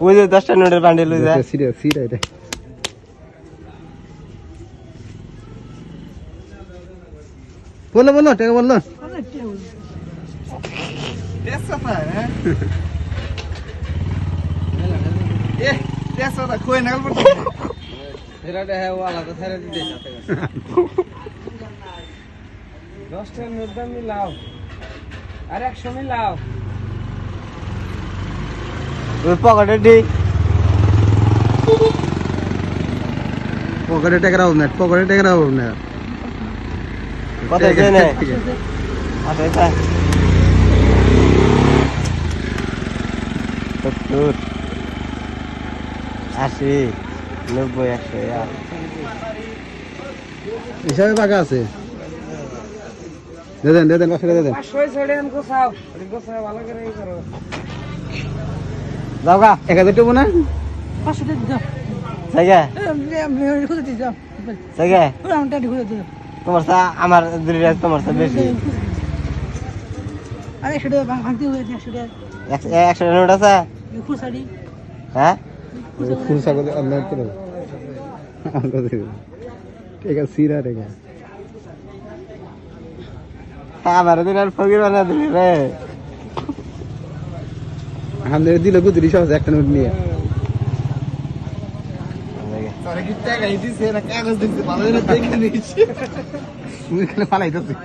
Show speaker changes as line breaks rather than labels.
ওই যে 10টা নোটের বান্ডিল ওই যে
সিরা এটা বলো টাকা বললো
ওই পকেটে দি
পকেটে টাকা রাখব না
কত আছে না আচ্ছা এটা 70 80 90 100
হিসাবে বাঁকা আছে দেন 500 টাকা দেন
যাও গা
1000 টাকা না
500 টাকা দাও
জায়গা
আমি খুঁজে দিই যাও
জায়গা
আমি টাকা খুঁজে দিই
তোমার সা আমার দুইটা তোমার সা বেশি
আরে সেটা ভাঙতে হয়ে যায় সেটা
100 নোট আছে
খুশাড়ি
হ্যাঁ
ফুল সাগর আল্লাহ করে ঠিক আছে সিরা টাকা
আমার দিন আর ফকির বানা দিলি রে
আমাদের দিল গুদরি সহজ একটা নোট নিয়ে
টাকা দিছে না কাগজ দিছে ভালো করে দেখে নিয়েছি
তুমি খালি পালাইতেছিস